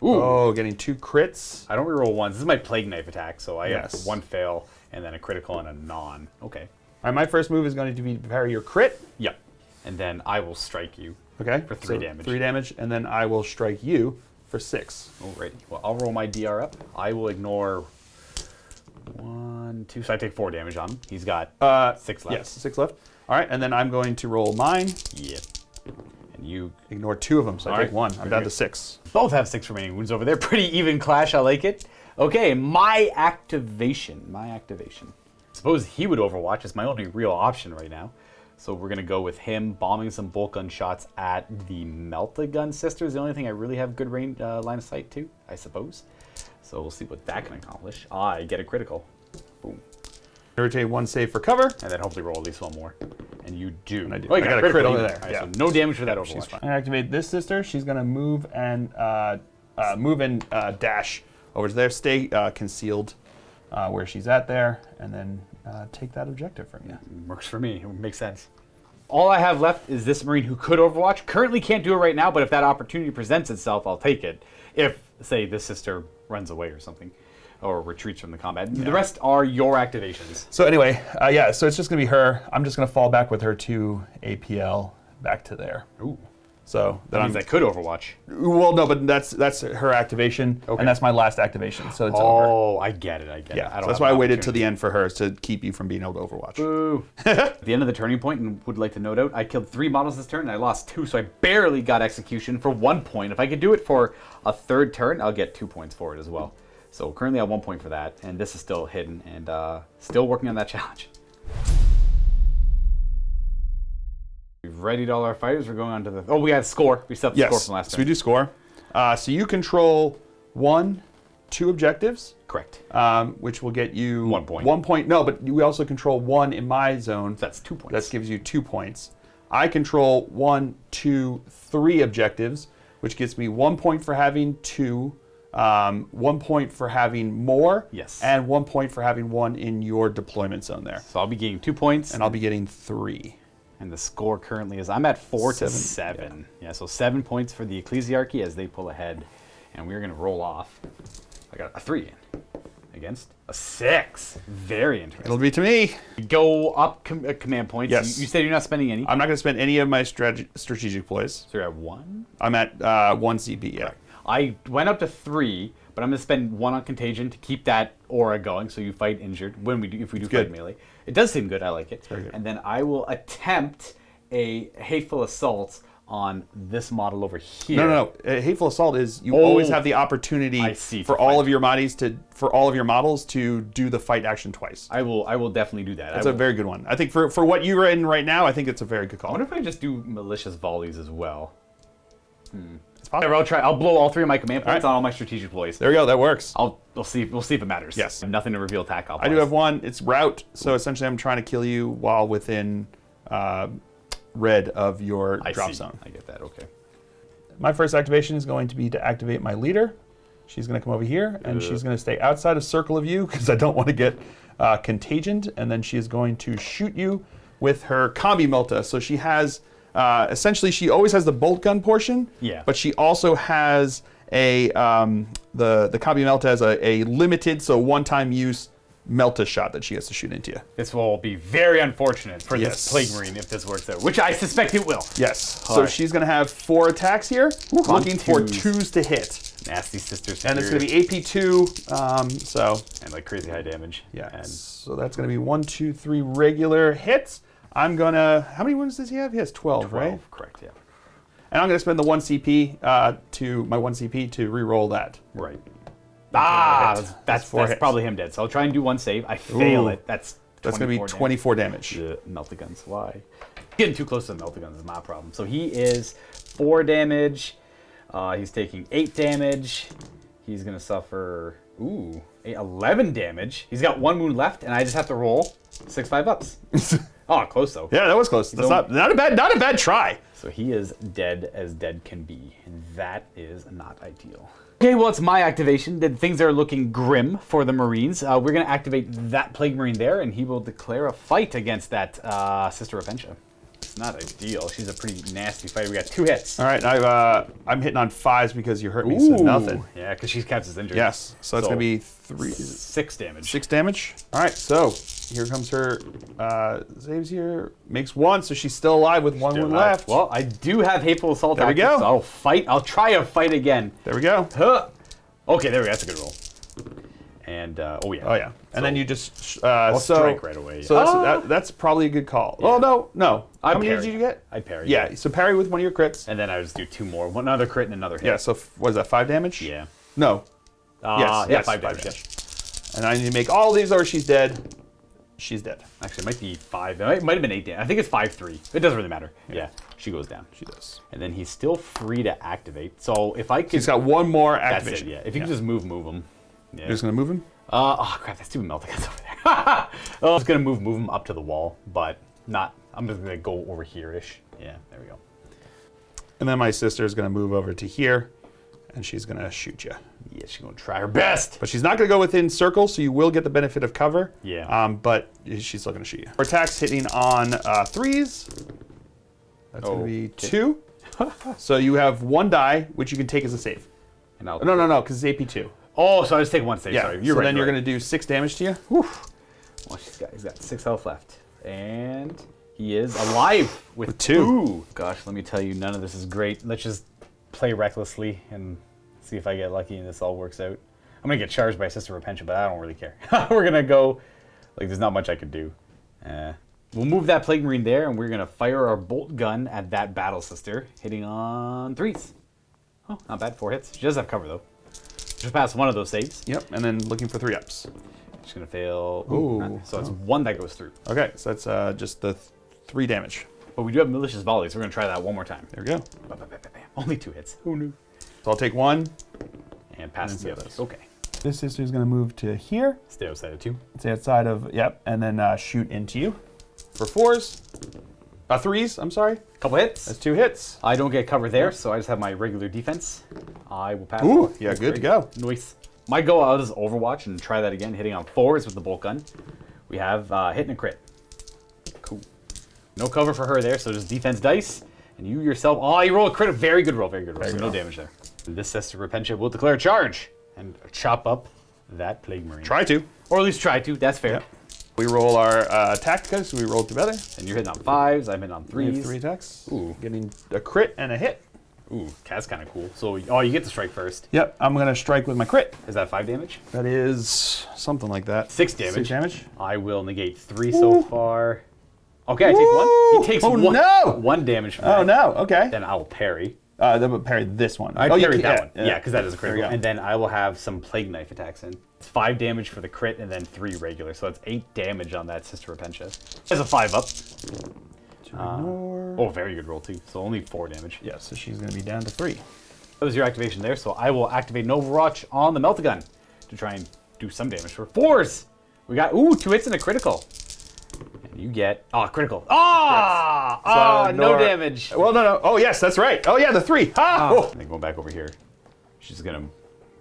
Oh, getting 2 crits. I don't reroll ones. This is my Plague Knife attack, so I Yes. have 1 fail and then a critical and a non. Okay. All right, my first move is going to be to parry your crit. Yep. And then I will strike you. Okay. For 3 damage. 3 damage, and then I will strike you for 6. Alrighty. Well, I'll roll my DR up. I will ignore 1, 2. So I take 4 damage on him. He's got 6 left. Yes, 6 left. All right, and then I'm going to roll mine. Yep. And you Ignore 2 of them, so I take 1. I'm down to 6. both have 6 remaining wounds over there. Pretty even clash. I like it. Okay, my activation. Suppose he would Overwatch. It's my only real option right now. So we're going to go with him bombing some bolt gun shots at the Melt-A-Gun sisters. The only thing I really have good range, line of sight to, I suppose. So we'll see what that can accomplish. I get a critical. Boom. Rotate 1 save for cover. And then hopefully roll at least 1 more. And you do. I do. Oh, you I got a crit over even. there. All right, Yeah. so no damage for that Overwatch. She's fine. I activate this sister. She's going to move and dash over to there. Stay concealed where she's at there, and then take that objective from you. Works for me. It makes sense. All I have left is this Marine who could Overwatch. Currently can't do it right now, but if that opportunity presents itself, I'll take it. If, say, this sister runs away or something, or retreats from the combat. The rest are your activations. So anyway, yeah, so it's just going to be her. I'm just going to fall back with her to APL back to there. Ooh. So That means I could Overwatch. Well, no, but that's her activation, Okay. and that's my last activation, so it's over. Oh, I get it. Yeah, I so that's why I waited till the end for her, to keep you from being able to Overwatch. Boo. At the end of the turning point, and would like to note out, I killed 3 models this turn, and I lost 2, so I barely got execution for 1 point. If I could do it for a 3rd turn, I'll get 2 points for it as well. So currently I have 1 point for that, and this is still hidden, and still working on that challenge. We've readied all our fighters. We're going on to the... Oh, we got a score. We still have the score from last so turn. we do score. So you control 2 objectives. Correct. Which will get you 1 point. 1 point. No, but we also control 1 in my zone. So that's 2 points. That gives you 2 points. I control 1, 2, 3 objectives, which gets me 1 point for having 2, 1 point for having more, Yes. and 1 point for having 1 in your deployment zone there. So I'll be getting 2 points. And I'll be getting 3. And the score currently is, I'm at 4 to 7, 7. Yeah, so 7 points for the Ecclesiarchy as they pull ahead. And we're going to roll off. I got a 3 in. Against a 6. Very interesting. It'll be to me. Go up command points. Yes. You said you're not spending any. I'm not going to spend any of my strategic plays. So you're at 1? I'm at 1 CP, yeah. I went up to 3, but I'm going to spend 1 on Contagion to keep that aura going so you fight injured if we do fight melee. It does seem good. I like it. very good. And then I will attempt a Hateful Assault on this model over here. No. Hateful Assault is you always have the opportunity I see, for to all fight. of your models to do the fight action twice. I will definitely do that. That's a very good one. I think for what you're in right now, I think it's a very good I call. wonder if I just do malicious volleys as well. It's possible. Whatever, I'll blow all 3 of my command points right. on all my strategic ploys. There we go. That works. We'll see if it matters. Yes. Nothing to reveal attack. I do have 1. It's route. So essentially, I'm trying to kill you while within red of your drop zone. I get that. Okay. My first activation is going to be to activate my leader. She's going to come over here, and she's going to stay outside of circle of you because I don't want to get contagioned. And then she is going to shoot you with her combi melta. So she has essentially she always has the bolt gun portion. Yeah. But she also has a the combi melta has a limited, so one-time use melta shot that she has to shoot into you. This will be very unfortunate for Yes. this Plague Marine if this works out, which I suspect it will. Yes. All So right. she's going to have 4 attacks here, looking for twos. 2s to hit. Nasty sisters. And it's going to be AP2, so and like crazy high damage. yeah. And So that's going to be 1, 2, 3 regular hits. I'm going to, how many wounds does he have? He has 12, right? Correct. Yeah. And I'm going to spend the 1 CP to re-roll that. Right. hit. That's 4 hits. probably him dead. So I'll try and do 1 save. I fail Ooh. it. That's That's going to be 24 damage. Melt-A-Guns. Why? Getting too close to the Melt-A-Guns is my problem. So he is 4 damage. He's taking 8 damage. He's going to suffer 11 damage. He's got 1 wound left, and I just have to roll 6 5-ups. Oh, close though. Yeah, that was close. That's not a bad try. So he is dead as dead can be, and that is not ideal. Okay, well, it's my activation. Things are looking grim for the Marines. We're going to activate that Plague Marine there, and he will declare a fight against that Sister Repentia. It's not ideal. She's a pretty nasty fighter. We got 2 hits. All right, I'm hitting on 5s because you hurt me, so nothing. Yeah, because she's kept us injured. Yes, so it's going to be 6 damage. 6 damage. All right, so here comes her saves here. Makes 1, so she's still alive with 1 wound left. Well, I do have Hateful Assault. There we go. So I'll fight. I'll try a fight again. There we go. Huh. Okay, there we go. That's a good roll. And, oh yeah. And then you just, I'll strike right away. Yeah. So that's probably a good call. Yeah. Oh, no. How many parry. did you get? I parry. Yeah, so parry with one of your crits. And then I just do 2 more. Another crit and another hit. Yeah, so what is that, 5 damage? Yeah. No. Yes, 5 damage. And I need to make all these or she's dead. She's dead. Actually, it might be 5. It might have been 8 damage. I think it's 5-3. It doesn't really matter. Yeah, she goes down. She does. And then he's still free to activate. So if I could... He's got 1 more That's activation. it, yeah. If you could just move him. Yeah. You're just going to move him? Oh, crap. That's 2 Melticons over there. I was going to move him up to the wall, but not... I'm just going to go over here-ish. Yeah, there we go. And then my sister's going to move over to here, and she's going to shoot you. Yeah, she's going to try her best. But she's not going to go within circle, so you will get the benefit of cover. Yeah. But she's still going to shoot you. Her attack's hitting on 3s. That's going to be 2. So you have 1 die, which you can take as a save. And I'll No, because it's AP2. Oh, so I just take 1 save. Yeah. Sorry. So then you're going to do 6 damage to you. Well, he's got 6 health left. And he is alive with 2. Ooh. Gosh, let me tell you, none of this is great. Let's just play recklessly and see if I get lucky and this all works out. I'm going to get charged by Sister Repentia, but I don't really care. We're going to go, like, there's not much I could do. We'll move that Plague Marine there, and we're going to fire our bolt gun at that Battle Sister, hitting on 3s. Oh, not bad. 4 hits. She does have cover, though. Just pass 1 of those saves. Yep, and then looking for 3-ups. She's going to fail. Ooh. So it's 1 that goes through. Okay, so that's just the 3 damage. But we do have Malicious Volley, so we're going to try that 1 more time. There we go. Bam, bam, bam, bam. Only 2 hits. Who knew? So I'll take 1. And pass And the others. those. Okay. This sister's going to move to here. Stay outside of 2. Stay outside of, yep, and then shoot into you. For 4s. 3s, I'm sorry. Couple hits. That's 2 hits. I don't get cover there, so I just have my regular defense. I will pass. Ooh, it. yeah, That's good to great. go. Nice. My go out is Overwatch and try that again, hitting on 4s with the bolt gun. We have hit and a crit. Cool. No cover for her there, so just defense dice. And you yourself, you roll a crit. Very good roll, very good roll. So no damage there. This Sister Repentia will declare a charge and chop up that Plague Marine. Try to. Or at least try to, that's fair. Yep. We roll our attack dice, so we roll together. And you're hitting on 5s, I'm hitting on We have 3s. 3 attacks. Ooh. Getting a crit and a hit. Ooh, that's kind of cool. So, you get to strike first. Yep, I'm going to strike with my crit. Is that 5 damage? That is something like that. 6 damage. 6 damage. I will negate 3 so far. Okay, I take 1. He takes Oh, 1, no! 1 damage from that. Oh, no, okay. Then I will parry. Then we'll parry this one. I parried that one. Yeah, because that is a There we critical. go. And then I will have some Plague Knife attacks in. It's 5 damage for the crit and then 3 regular. So it's 8 damage on that Sister Repentia. Has a 5-up. Ignore. Oh, very good roll too. So only 4 damage. Yeah, so she's going to be down to 3. That was your activation there. So I will activate an Overwatch on the Meltagun to try and do some damage for 4s. We got, 2 hits and a critical. And you get, critical. No damage. Well, no. Oh, yes, that's right. Oh, yeah, the 3. Oh. And then going back over here. She's going to,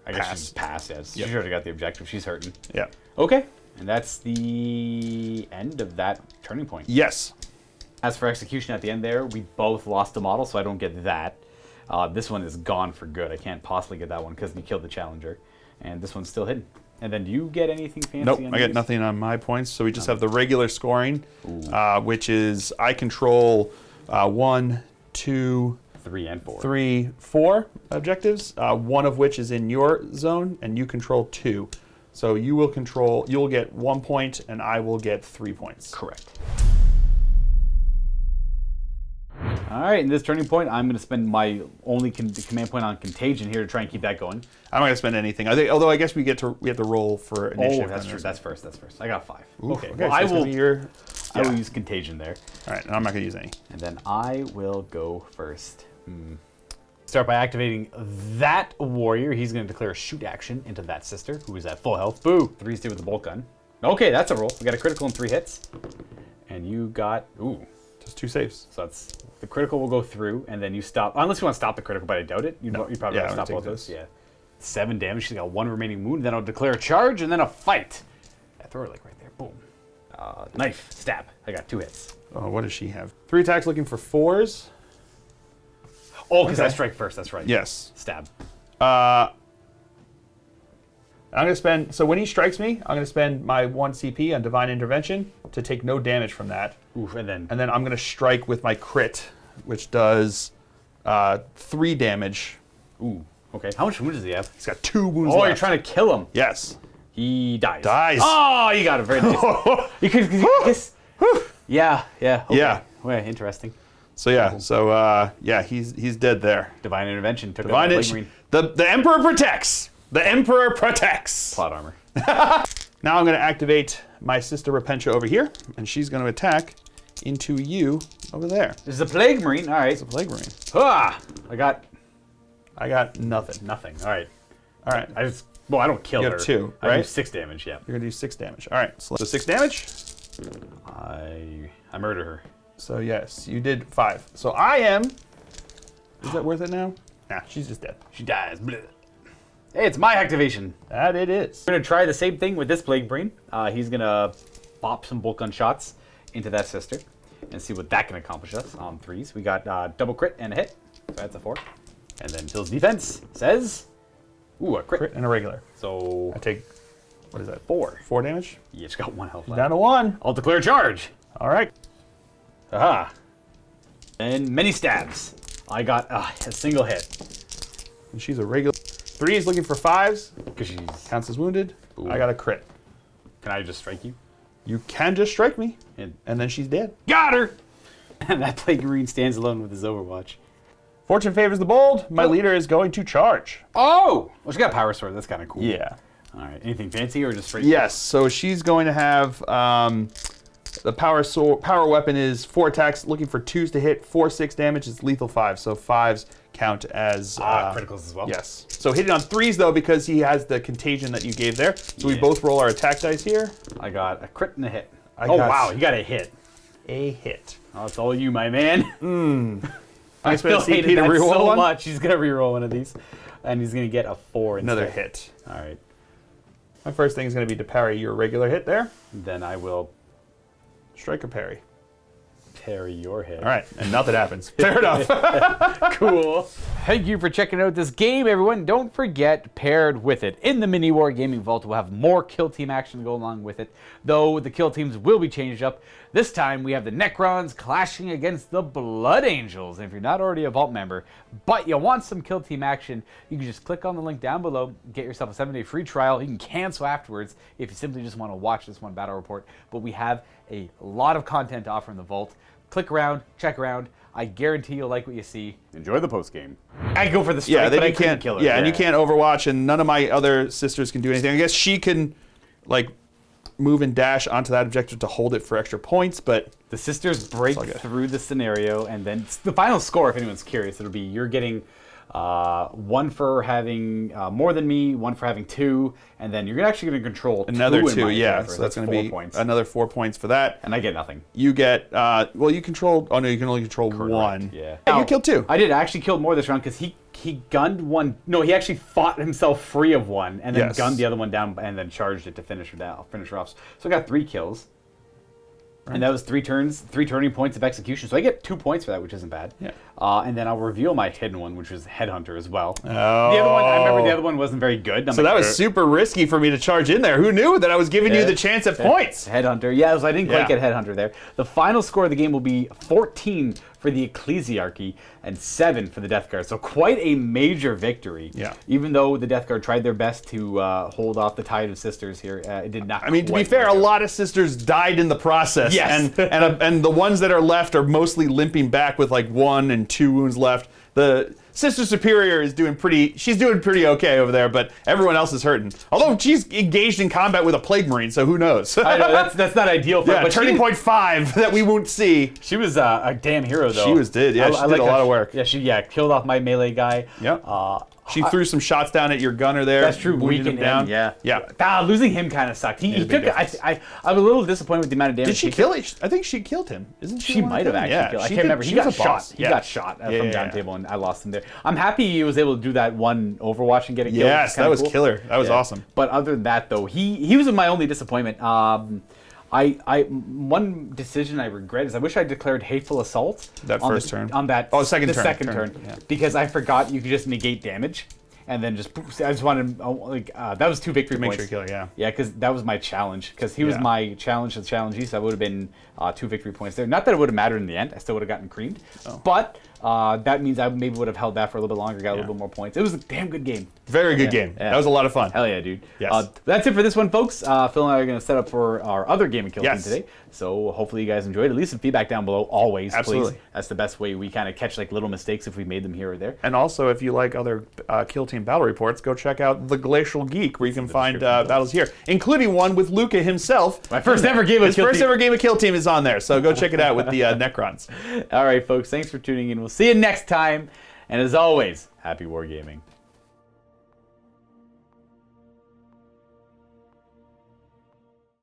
I guess she's passed. Yes. She's already got the objective. She's hurting. Yeah. Okay. And that's the end of that turning point. Yes. As for execution at the end there, we both lost a model, so I don't get that. This one is gone for good. I can't possibly get that one because we killed the challenger. And this one's still hidden. And then do you get anything fancy? Nope, on I got yours? nothing on my points. So we just have the regular scoring, which is I control 1, 2, 3 and 4. 3, 4 objectives, one of which is in your zone, and you control 2. So you'll get 1 point, and I will get 3 points. Correct. All right, in this turning point, I'm going to spend my only command point on Contagion here to try and keep that going. I'm not going to spend anything. Although I guess we have to roll for initiative. Oh, that's true. That's first. I got 5. Ooh, okay. so Well, I will use Contagion there. All right, and I'm not going to use any. And then I will go first. Start by activating that warrior. He's going to declare a shoot action into that sister, who is at full health. Boo! 3's did with the bolt gun. Okay, that's a roll. We got a critical and 3 hits. And you got, Just 2 saves. so that's, the critical will go through, and then you stop, unless you want to stop the critical, but I doubt it. You probably want to stop take both those. those. Yeah. 7 damage, she's got 1 remaining wound, then I'll declare a charge, and then a fight. I throw her like right there, boom. Knife, stab, I got 2 hits. Oh, what does she have? 3 attacks looking for 4s. Oh, because I strike first, that's right. Yes. Stab. I'm going to spend, so when he strikes me, I'm going to spend my 1 CP on Divine Intervention to take no damage from that. Oof, and then And then I'm going to strike with my crit, which does 3 damage. ooh, okay. How much wound does he have? He's got 2 wounds Oh, left. you're trying to kill him. Yes. He dies. Dies. Oh, you got it. Very nice. You could, yeah. Okay. Yeah. Well, interesting. So yeah, he's dead there. Divine intervention took Divine out the Plague Marine. the Emperor protects. The Emperor protects. Plot armor. Now I'm going to activate my sister Repentia over here, and she's going to attack into you over there. This is a Plague Marine. All right. It's a Plague Marine. Ah, I got nothing. nothing. All right. All right. I don't kill You her. have 2, I do right? 6 damage. Yeah. You're going to do 6 damage. All right. So 6 damage. I murder her. So yes, you did 5. So I am. Is that worth it now? Nah, she's just dead. She dies. Bleh. Hey, it's my activation. That it is. We're gonna try the same thing with this Plague Marine. He's gonna bop some bolt gun shots into that sister and see what that can accomplish us on 3s. We got double crit and a hit, so that's a 4. And then Phil's defense says, ooh, a crit. Crit and a regular. So I take, what is that? 4. 4 damage. You just got 1 health left. Down to 1. I'll declare charge. All right. Aha. And many stabs. I got a single hit. And she's a regular. 3 is looking for 5s. Because she's. Counts as wounded. Ooh. I got a crit. Can I just strike you? You can just strike me, And and then she's dead. got her. And that Plague Marine stands alone with his Overwatch. Fortune favors the bold. My leader is going to charge. Oh! Well, she got Power Sword. That's kind of cool. Yeah. All right. Anything fancy or just straight? Yes. So she's going to have the power weapon is 4 attacks, looking for 2s to hit, 4 6 damage. It's lethal 5, so 5s count as criticals as well. Yes. So hit it on 3s though because he has the contagion that you gave there. So we Yeah. both roll our attack dice here. I got a crit and a hit. I Oh got- wow, you got a hit. A hit. Oh, it's all you, my man. I Phil spent hated CP to that reroll so one. much. He's gonna reroll one of these, and he's gonna get a 4 instead. Another hit. All right. My first thing is going to be to parry your regular hit there. Then I will Strike or parry. parry your hit. All right, and nothing happens. Fair enough. Cool. Thank you for checking out this game, everyone. Don't forget, paired with it, in the MiniWarGaming Vault, we'll have more kill team action to go along with it, though the kill teams will be changed up. This time, we have the Necrons clashing against the Blood Angels. And if you're not already a Vault member, but you want some kill team action, you can just click on the link down below, get yourself a 7-day free trial. You can cancel afterwards if you simply just want to watch this one battle report. But we have a lot of content to offer in the Vault. Click around, check around. I guarantee you'll like what you see. Enjoy the post game. I go for the strike, Yeah, then but I you couldn't can't kill her. Yeah, and you can't Overwatch, and none of my other sisters can do anything. I guess she can, like, move and dash onto that objective to hold it for extra points, but The sisters break all good. through the scenario, and then the final score, if anyone's curious, it'll be you're getting 1 for having more than me, 1 for having 2, and then you're actually going to control another 2 in 2, my yeah. favor. So that's going to 4 be points. another 4 points for that. And I get nothing. You get, well, you control, oh no, you can only control 1. Yeah. You killed 2. I did actually killed more this round because he gunned 1. No, he actually fought himself free of 1 and then Yes. gunned the other one down and then charged it to finish her off. So I got 3 kills. And that was 3 turns, 3 turning points of execution. So I get 2 points for that, which isn't bad. Yeah. And then I'll reveal my hidden one, which was Headhunter as well. Oh. The other one, I remember the other one wasn't very good. I'm So like, that was super risky for me to charge in there. Who knew that I was giving you Yeah. the chance at points? Headhunter. Yeah, so I didn't quite Yeah. get Headhunter there. The final score of the game will be 14 for the Ecclesiarchy and 7 for the Death Guard. So quite a major victory. Yeah. Even though the Death Guard tried their best to hold off the tide of sisters here, it did not. I mean, to be quite fair, work a out. lot of sisters died in the process. Yes. And the ones that are left are mostly limping back with like 1 and 2 wounds left. The Sister Superior is she's doing pretty okay over there, but everyone else is hurting. Although she's engaged in combat with a Plague Marine, so who knows? I know that's not ideal for her, Yeah, but turning point 5 that we won't see. She was a damn hero, though. She did a like lot how of work. Yeah, she killed off my melee guy. Yep. She threw some shots down at your gunner there. That's true. Wounded him Weakened down. him. Yeah. Yeah. Losing him kind of sucked. He a big took. I'm a little disappointed with the amount of damage. Did she kill it? I think she killed him. Isn't she? She might have actually killed. I can't remember. He got shot. He got shot from down table, and I lost him there. I'm happy he was able to do that one Overwatch and get it killed. Yes, that was cool. killer. That was awesome. But other than that, though, he was my only disappointment. One decision I regret is I wish I declared Hateful Assault That on first the, turn. on that Oh, second the turn. second turn Yeah. because I forgot you could just negate damage and then just I just wanted that was 2 victory Make points. sure you kill it, yeah. Yeah, because that was my challenge. Because he was Yeah. my challenge to challenge you, so that would have been 2 victory points there. Not that it would have mattered in the end. I still would have gotten creamed. Oh. But that means I maybe would have held that for a little bit longer, got a little bit more points. It was a damn good game. Very good game. Yeah. That was a lot of fun. Hell yeah, dude. Yes. That's it for this one, folks. Phil and I are going to set up for our other Game and Kill team Yes. today. So hopefully you guys enjoyed it. Leave some feedback down below, always, Absolutely. please. That's the best way we kind of catch like little mistakes if we made them here or there. And also, if you like other Kill Team battle reports, go check out the Glacial Geek, where you can find battles here, including one with Luca himself. My first ever game of His Kill first Team. ever game of Kill Team is on there, so go check it out with the Necrons. All right, folks. Thanks for tuning in. We'll see you next time. And as always, happy wargaming.